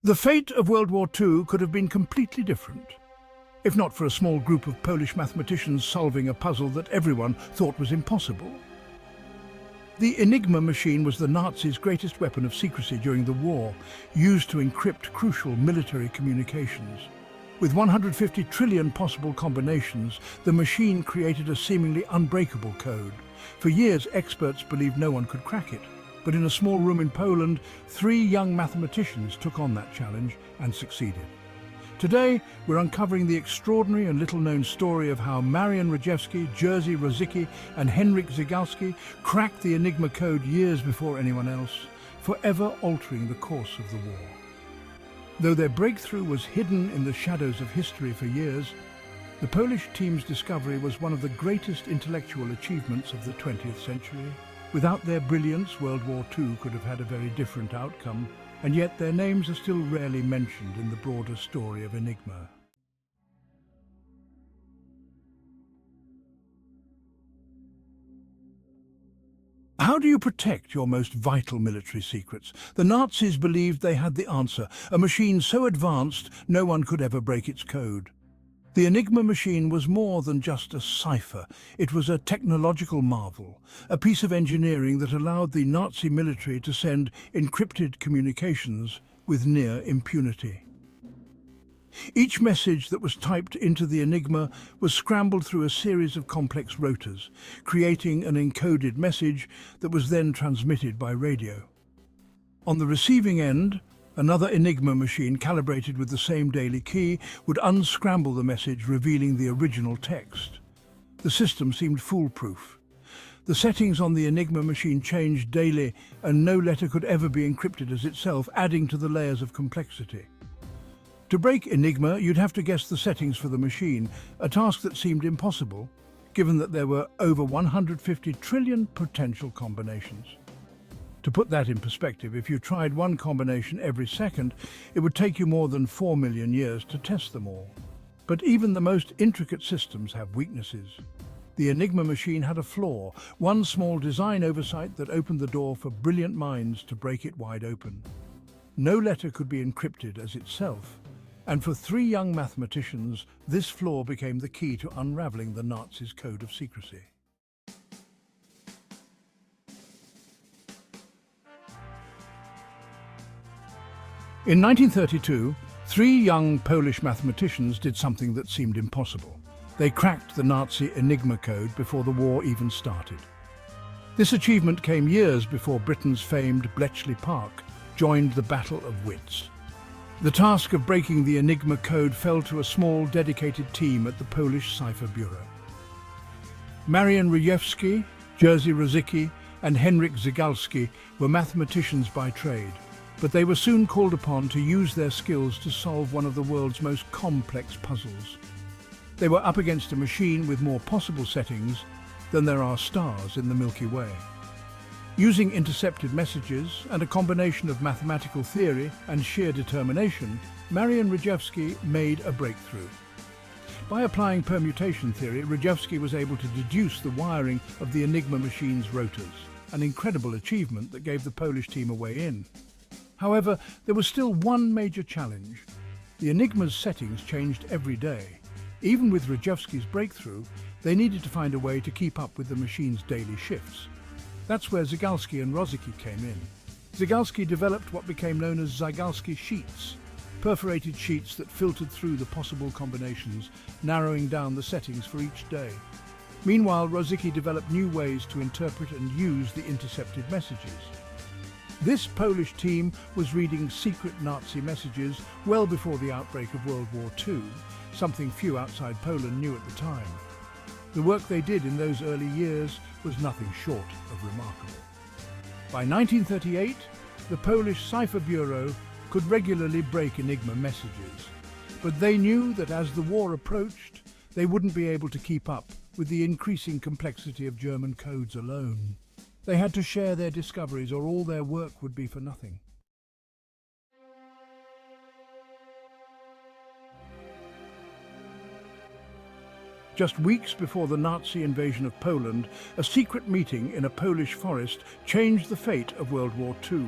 The fate of World War II could have been completely different, if not for a small group of Polish mathematicians solving a puzzle that everyone thought was impossible. The Enigma machine was the Nazis' greatest weapon of secrecy during the war, used to encrypt crucial military communications. With 150 trillion possible combinations, the machine created a seemingly unbreakable code. For years, experts believed no one could crack it. But in a small room in Poland, 3 young mathematicians took on that challenge and succeeded. Today, we're uncovering the extraordinary and little-known story of how Marian Rejewski, Jerzy Rozycki and Henryk Zygalski cracked the Enigma code years before anyone else, forever altering the course of the war. Though their breakthrough was hidden in the shadows of history for years, the Polish team's discovery was one of the greatest intellectual achievements of the 20th century. Without their brilliance, World War II could have had a very different outcome, and yet their names are still rarely mentioned in the broader story of Enigma. How do you protect your most vital military secrets? The Nazis believed they had the answer, a machine so advanced no one could ever break its code. The Enigma machine was more than just a cipher. It was a technological marvel, a piece of engineering that allowed the Nazi military to send encrypted communications with near impunity. Each message that was typed into the Enigma was scrambled through a series of complex rotors, creating an encoded message that was then transmitted by radio. On the receiving end, another Enigma machine, calibrated with the same daily key, would unscramble the message, revealing the original text. The system seemed foolproof. The settings on the Enigma machine changed daily, and no letter could ever be encrypted as itself, adding to the layers of complexity. To break Enigma, you'd have to guess the settings for the machine, a task that seemed impossible, given that there were over 150 trillion potential combinations. To put that in perspective, if you tried one combination every second, it would take you more than 4 million years to test them all. But even the most intricate systems have weaknesses. The Enigma machine had a flaw, one small design oversight that opened the door for brilliant minds to break it wide open. No letter could be encrypted as itself, and for 3 young mathematicians, this flaw became the key to unraveling the Nazis' code of secrecy. In 1932, 3 young Polish mathematicians did something that seemed impossible. They cracked the Nazi Enigma code before the war even started. This achievement came years before Britain's famed Bletchley Park joined the Battle of Wits. The task of breaking the Enigma code fell to a small, dedicated team at the Polish Cipher Bureau. Marian Rejewski, Jerzy Rozycki and Henryk Zygalski were mathematicians by trade, but they were soon called upon to use their skills to solve one of the world's most complex puzzles. They were up against a machine with more possible settings than there are stars in the Milky Way. Using intercepted messages and a combination of mathematical theory and sheer determination, Marian Rejewski made a breakthrough. By applying permutation theory, Rejewski was able to deduce the wiring of the Enigma machine's rotors, an incredible achievement that gave the Polish team a way in. However, there was still one major challenge. The Enigma's settings changed every day. Even with Rejewski's breakthrough, they needed to find a way to keep up with the machine's daily shifts. That's where Zygalski and Rozycki came in. Zygalski developed what became known as Zygalski sheets, perforated sheets that filtered through the possible combinations, narrowing down the settings for each day. Meanwhile, Rozycki developed new ways to interpret and use the intercepted messages. This Polish team was reading secret Nazi messages well before the outbreak of World War II, something few outside Poland knew at the time. The work they did in those early years was nothing short of remarkable. By 1938, the Polish Cipher Bureau could regularly break Enigma messages, but they knew that as the war approached, they wouldn't be able to keep up with the increasing complexity of German codes alone. They had to share their discoveries, or all their work would be for nothing. Just weeks before the Nazi invasion of Poland, a secret meeting in a Polish forest changed the fate of World War II.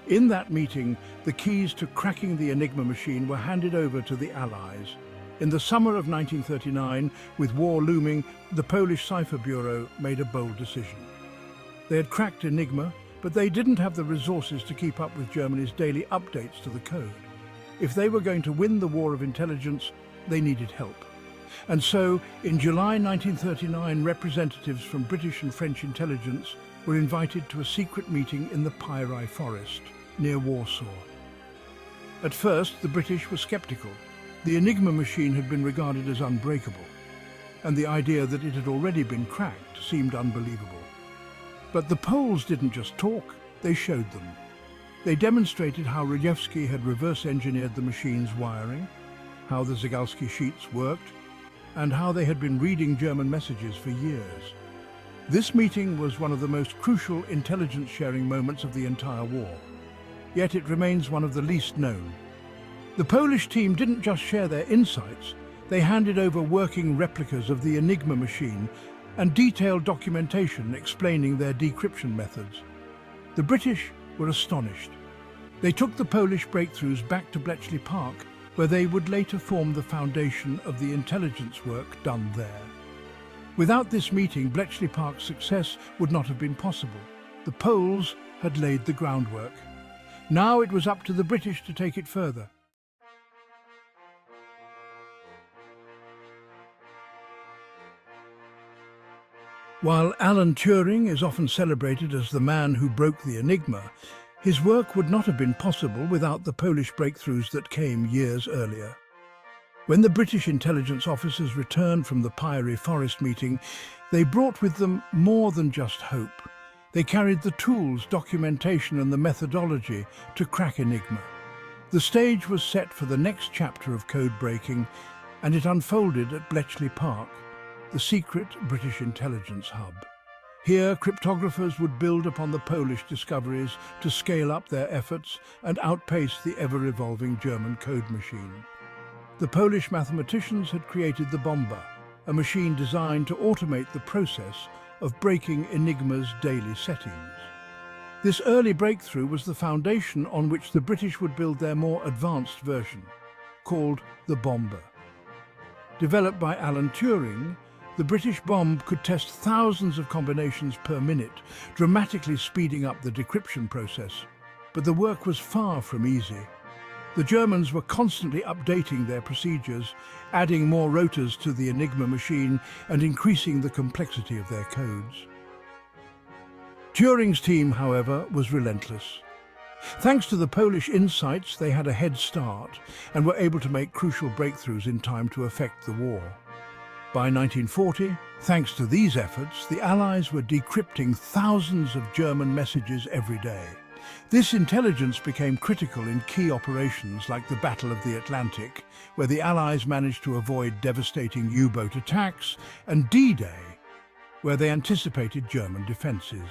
In that meeting, the keys to cracking the Enigma machine were handed over to the Allies. In the summer of 1939, with war looming, the Polish Cipher Bureau made a bold decision. They had cracked Enigma, but they didn't have the resources to keep up with Germany's daily updates to the code. If they were going to win the war of intelligence, they needed help. And so, in July 1939, representatives from British and French intelligence were invited to a secret meeting in the Pyry Forest, near Warsaw. At first, the British were sceptical. The Enigma machine had been regarded as unbreakable, and the idea that it had already been cracked seemed unbelievable. But the Poles didn't just talk, they showed them. They demonstrated how Rejewski had reverse-engineered the machine's wiring, how the Zygalski sheets worked, and how they had been reading German messages for years. This meeting was one of the most crucial intelligence-sharing moments of the entire war, yet it remains one of the least known. The Polish team didn't just share their insights, they handed over working replicas of the Enigma machine and detailed documentation explaining their decryption methods. The British were astonished. They took the Polish breakthroughs back to Bletchley Park, where they would later form the foundation of the intelligence work done there. Without this meeting, Bletchley Park's success would not have been possible. The Poles had laid the groundwork. Now it was up to the British to take it further. While Alan Turing is often celebrated as the man who broke the Enigma, his work would not have been possible without the Polish breakthroughs that came years earlier. When the British intelligence officers returned from the Pyry Forest meeting, they brought with them more than just hope. They carried the tools, documentation and the methodology to crack Enigma. The stage was set for the next chapter of code breaking, and it unfolded at Bletchley Park, the secret British intelligence hub. Here, cryptographers would build upon the Polish discoveries to scale up their efforts and outpace the ever-evolving German code machine. The Polish mathematicians had created the Bomba, a machine designed to automate the process of breaking Enigma's daily settings. This early breakthrough was the foundation on which the British would build their more advanced version, called the Bomba. Developed by Alan Turing, the British bomb could test thousands of combinations per minute, dramatically speeding up the decryption process. But the work was far from easy. The Germans were constantly updating their procedures, adding more rotors to the Enigma machine and increasing the complexity of their codes. Turing's team, however, was relentless. Thanks to the Polish insights, they had a head start and were able to make crucial breakthroughs in time to affect the war. By 1940, thanks to these efforts, the Allies were decrypting thousands of German messages every day. This intelligence became critical in key operations like the Battle of the Atlantic, where the Allies managed to avoid devastating U-boat attacks, and D-Day, where they anticipated German defences.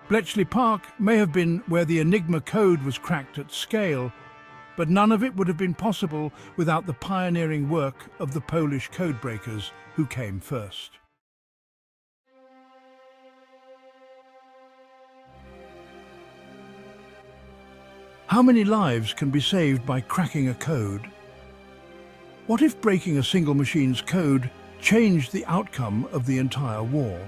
Bletchley Park may have been where the Enigma code was cracked at scale, but none of it would have been possible without the pioneering work of the Polish codebreakers who came first. How many lives can be saved by cracking a code? What if breaking a single machine's code changed the outcome of the entire war?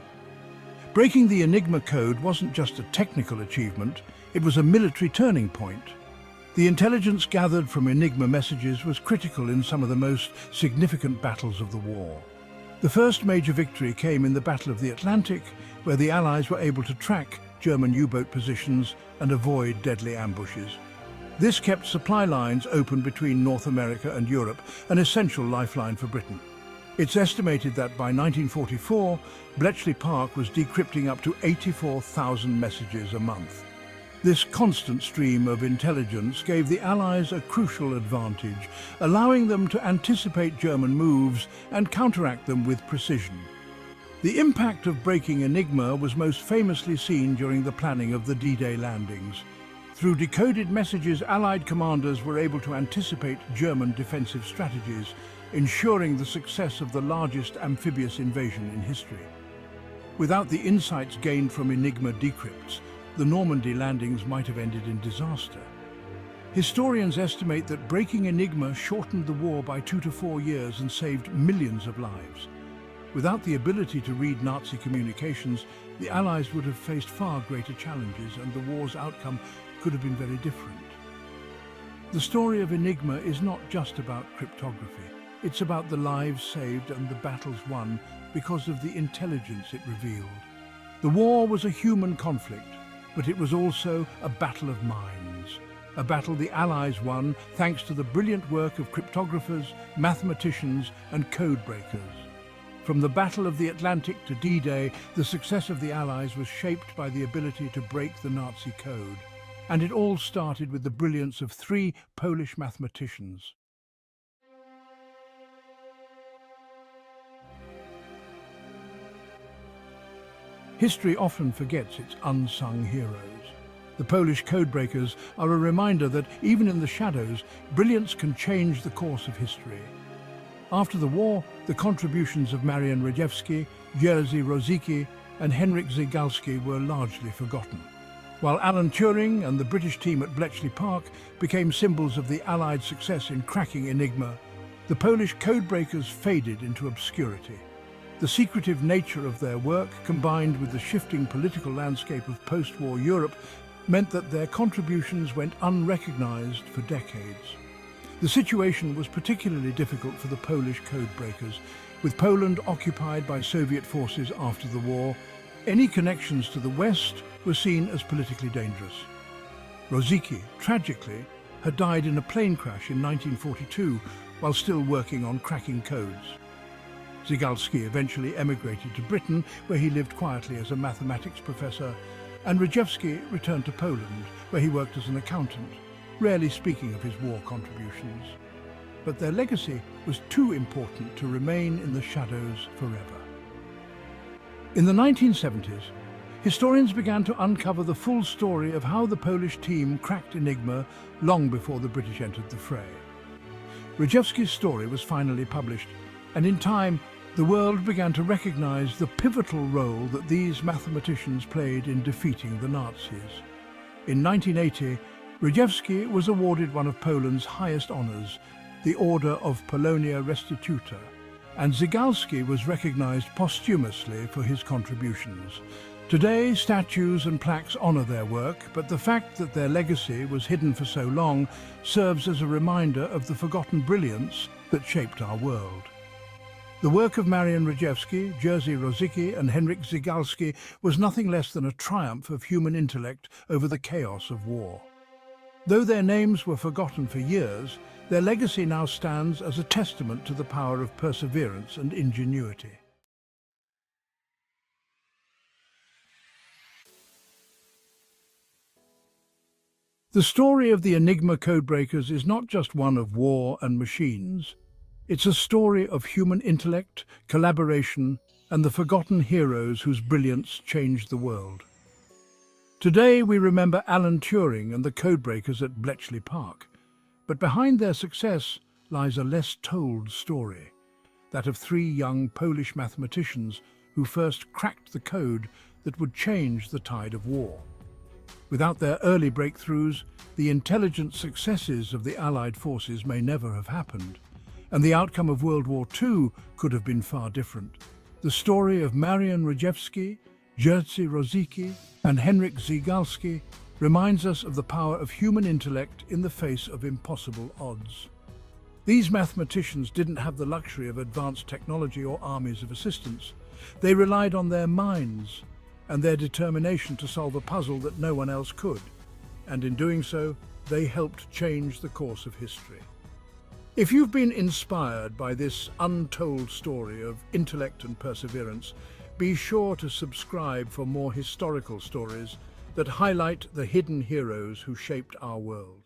Breaking the Enigma code wasn't just a technical achievement, it was a military turning point. The intelligence gathered from Enigma messages was critical in some of the most significant battles of the war. The first major victory came in the Battle of the Atlantic, where the Allies were able to track German U-boat positions and avoid deadly ambushes. This kept supply lines open between North America and Europe, an essential lifeline for Britain. It's estimated that by 1944, Bletchley Park was decrypting up to 84,000 messages a month. This constant stream of intelligence gave the Allies a crucial advantage, allowing them to anticipate German moves and counteract them with precision. The impact of breaking Enigma was most famously seen during the planning of the D-Day landings. Through decoded messages, Allied commanders were able to anticipate German defensive strategies, ensuring the success of the largest amphibious invasion in history. Without the insights gained from Enigma decrypts, the Normandy landings might have ended in disaster. Historians estimate that breaking Enigma shortened the war by 2 to 4 years and saved millions of lives. Without the ability to read Nazi communications, the Allies would have faced far greater challenges, and the war's outcome could have been very different. The story of Enigma is not just about cryptography. It's about the lives saved and the battles won because of the intelligence it revealed. The war was a human conflict, but it was also a battle of minds. A battle the Allies won thanks to the brilliant work of cryptographers, mathematicians, and codebreakers. From the Battle of the Atlantic to D-Day, the success of the Allies was shaped by the ability to break the Nazi code. And it all started with the brilliance of 3 Polish mathematicians. History often forgets its unsung heroes. The Polish codebreakers are a reminder that, even in the shadows, brilliance can change the course of history. After the war, the contributions of Marian Rejewski, Jerzy Rozycki, and Henryk Zygalski were largely forgotten. While Alan Turing and the British team at Bletchley Park became symbols of the Allied success in cracking Enigma, the Polish codebreakers faded into obscurity. The secretive nature of their work, combined with the shifting political landscape of post-war Europe, meant that their contributions went unrecognized for decades. The situation was particularly difficult for the Polish codebreakers. With Poland occupied by Soviet forces after the war, any connections to the West were seen as politically dangerous. Rozycki, tragically, had died in a plane crash in 1942 while still working on cracking codes. Zygalski eventually emigrated to Britain, where he lived quietly as a mathematics professor, and Rejewski returned to Poland, where he worked as an accountant, rarely speaking of his war contributions. But their legacy was too important to remain in the shadows forever. In the 1970s, historians began to uncover the full story of how the Polish team cracked Enigma long before the British entered the fray. Rejewski's story was finally published, and in time, the world began to recognize the pivotal role that these mathematicians played in defeating the Nazis. In 1980, Rejewski was awarded one of Poland's highest honors, the Order of Polonia Restituta, and Zygalski was recognized posthumously for his contributions. Today, statues and plaques honor their work, but the fact that their legacy was hidden for so long serves as a reminder of the forgotten brilliance that shaped our world. The work of Marian Rejewski, Jerzy Rozycki, and Henryk Zygalski was nothing less than a triumph of human intellect over the chaos of war. Though their names were forgotten for years, their legacy now stands as a testament to the power of perseverance and ingenuity. The story of the Enigma codebreakers is not just one of war and machines. It's a story of human intellect, collaboration, and the forgotten heroes whose brilliance changed the world. Today we remember Alan Turing and the codebreakers at Bletchley Park, but behind their success lies a less told story, that of 3 young Polish mathematicians who first cracked the code that would change the tide of war. Without their early breakthroughs, the intelligent successes of the Allied forces may never have happened, and the outcome of World War II could have been far different. The story of Marian Rejewski, Jerzy Rozycki, and Henryk Zygalski reminds us of the power of human intellect in the face of impossible odds. These mathematicians didn't have the luxury of advanced technology or armies of assistants. They relied on their minds and their determination to solve a puzzle that no one else could. And in doing so, they helped change the course of history. If you've been inspired by this untold story of intellect and perseverance, be sure to subscribe for more historical stories that highlight the hidden heroes who shaped our world.